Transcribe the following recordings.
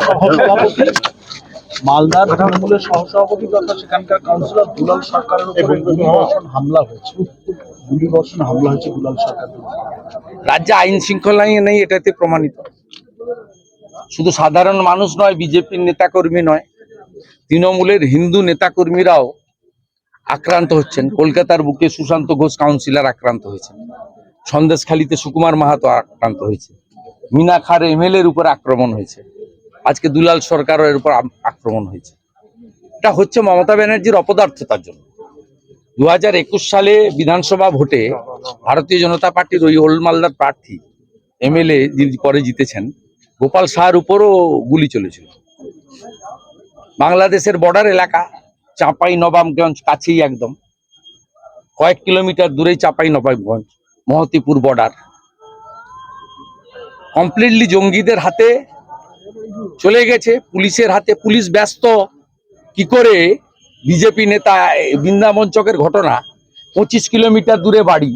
সহসভাপতি মালদার তৃণমূলের সহসভাপতি তথা সেখানকার কাউন্সিলর দুলাল সরকারের উপরে গুলিবর্ষণ হামলা হয়েছে। দুলাল সরকার। রাজ্যে আইন শৃঙ্খলা নেই, এটাতে প্রমাণিত। শুধু সাধারণ মানুষ নয়, বিজেপির নেতাকর্মী নয়, তৃণমূলের হিন্দু নেতাকর্মীরাও আক্রান্ত হচ্ছেন। কলকাতার বুকে সুশান্ত ঘোষ কাউন্সিলর আক্রান্ত হয়েছেন, সন্দেশখালীতে সুকুমার মাহাতো আক্রান্ত হয়েছে, মিনাখার এমএলএর উপর আক্রমণ হয়েছে, আজকে দুলাল সরকারের উপর আক্রমণ হয়েছে। এটা হচ্ছে মমতা ব্যানার্জির অপদার্থতার জন্য। 2021 সালে বিধানসভা ভোটে ভারতীয় জনতা পার্টির ওই ওল্ড মালদার প্রার্থী এমএলএ যিনি পরে জিতেছেন, গোপাল সাহার উপরও গুলি চলেছিল। বাংলাদেশের বর্ডার এলাকা, চাঁপাই নবাবগঞ্জ কাছেই, একদম কয়েক কিলোমিটার দূরেই চাঁপাই নবাবগঞ্জ, মহতিপুর বর্ডার কমপ্লিটলি জঙ্গিদের হাতে চলে গেছে, পুলিশের হাতে। পুলিশ ব্যস্ত কি করে বিজেপি নেতা বৃন্দাবন চকের ঘটনা, 25 কিলোমিটার দূরে বাড়ি,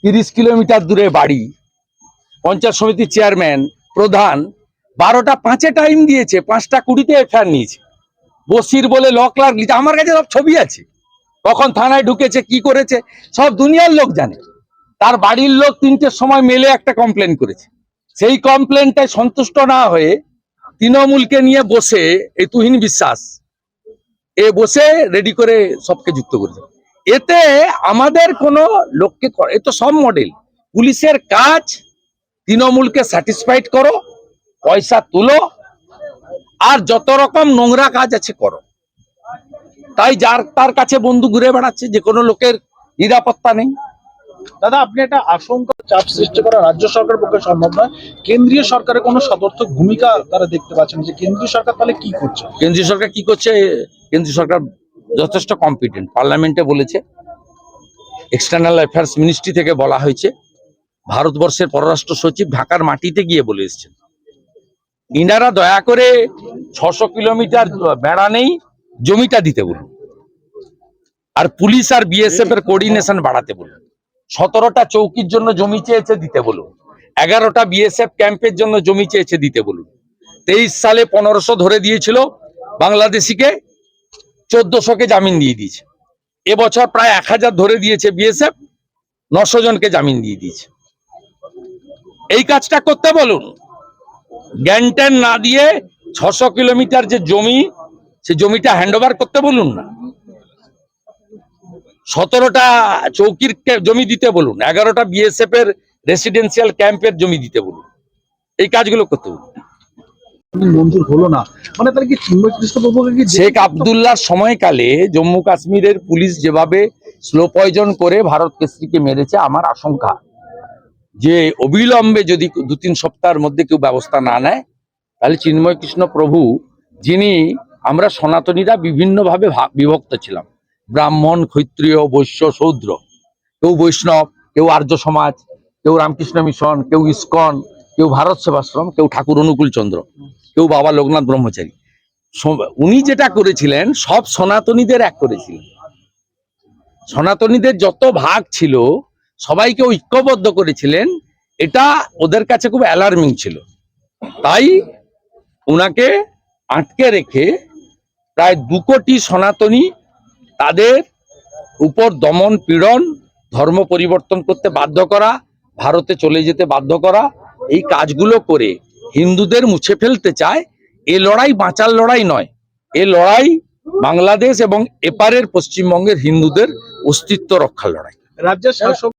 30 কিলোমিটার দূরে বাড়ি, পঞ্চায়েত সমিতির চেয়ারম্যান প্রধান 12টা 5-এ টাইম দিয়েছে, 5টা 20-তে এফআইআর নিয়েছে। বসির বলে লক লাগিয়েছে, আমার কাছে সব ছবি আছে, কখন থানায় ঢুকেছে, কি করেছে, সব দুনিয়ার লোক জানে। তার বাড়ির লোক 3টের সময় মেলে একটা কমপ্লেন করেছে। সেই কমপ্লেনটায় সন্তুষ্ট না হয়ে তৃণমূলকে নিয়ে বসে এই তুহিন বিশ্বাস বসে রেডি করে সবকে যুক্ত করেছে। এতে আমাদের কোনো লোককে, এ তো সব মডেল। পুলিশের কাজ তৃণমূলকে স্যাটিসফাইড করো, পয়সা তুলো, আর যত রকম নোংরা কাজ আছে করো। তাই যার তার কাছে বন্ধু ঘুরে বেড়াচ্ছে, যে কোনো লোকের নিরাপত্তা নেই। দাদা, আপনি একটা আশঙ্কা, চাপ সৃষ্টি করা রাজ্য সরকারের পক্ষে সম্ভব নয়, কেন্দ্রীয় সরকারের কোনো সদর্থক ভূমিকা তারা দেখতে পাচ্ছেন যে কেন্দ্রীয় সরকার তাহলে কি করছে? কেন্দ্রীয় সরকার কি করছে? কেন্দ্রীয় সরকার যথেষ্ট কম্পিটেন্ট। পার্লামেন্টে বলেছে, এক্সটার্নাল অ্যাফেয়ার্স মিনিস্ট্রি থেকে বলা হয়েছে, ভারতবর্ষের পররাষ্ট্র সচিব ঢাকার মাটিতে গিয়ে বলে এসেছেন, ইনারা দয়া করে 600 কিলোমিটার বেড়া নেই, জমিটা দিতে বলুন, আর পুলিশ আর বিএসএফ এর কোঅর্ডিনেশন বাড়াতে বলুন। 17টা চৌকির জন্য জমি চেয়েছে, দিতে বলুন। 11টা বিএসএফ ক্যাম্পের জন্য জমি চেয়েছে, দিতে বলুন। 23 সালে 1500 ধরে দিয়েছিল বাংলাদেশিকে, 1400কে জামিন দিয়ে দিয়েছে। এবছর প্রায় 1000 ধরে দিয়েছে বিএসএফ, 900 জনকে জামিন দিয়ে দিয়েছে। এই কাজটা করতে বলুন। জ্ঞান না দিয়ে 600 কিলোমিটার যে জমি, সে জমিটা হ্যান্ডওভার করতে বলুন না। 17টা চৌকির জমি দিতে বলুন, 11টা বিএসএফ এর রেসিডেন্সিয়াল ক্যাম্পের জমি দিতে বলুন। এই কাজগুলো করতে বলুন। মঞ্জুর হলো না মানে তাহলে কি চিন্ময় কৃষ্ণবাবুকে কি শেখ আবদুল্লাহর সময়কালে জম্মু কাশ্মীরের পুলিশ যেভাবে স্লো পয়জন করে ভারত কেশরীকে মেরেছে, আমার আশঙ্কা যে অবিলম্বে যদি 2-3 সপ্তাহের মধ্যে কেউ ব্যবস্থা না নেয়, তাহলে চিন্ময় কৃষ্ণ প্রভু, যিনি, আমরা সনাতনীরা বিভিন্নভাবে বিভক্ত ছিলাম, ব্রাহ্মণ, ক্ষত্রিয়, বৈশ্য, শূদ্র, কেউ বৈষ্ণব, কেউ আর্য সমাজ, কেউ রামকৃষ্ণ মিশন, কেউ ইস্কন, কেউ ভারত সেবাশ্রম, কেউ ঠাকুর অনুকূল চন্দ্র, কেউ বাবা লোকনাথ ব্রহ্মচারী। উনি যেটা করেছিলেন, সব সনাতনীদের এক করেছিলেন। সনাতনীদের যত ভাগ ছিল সবাইকে ঐক্যবদ্ধ করেছিলেন। এটা ওদের কাছে খুব অ্যালার্মিং ছিল। তাই উনাকে আটকে রেখে প্রায় 2 কোটি সনাতনী, তাদের উপর দমন পীড়ন, ধর্ম পরিবর্তন করতে বাধ্য করা, ভারতে চলে যেতে বাধ্য করা, এই কাজগুলো করে হিন্দুদের মুছে ফেলতে চায়। এ লড়াই বাঁচার লড়াই নয়, এ লড়াই বাংলাদেশ এবং এপারের পশ্চিমবঙ্গের হিন্দুদের অস্তিত্ব রক্ষার লড়াই। রাজ্যের শাসক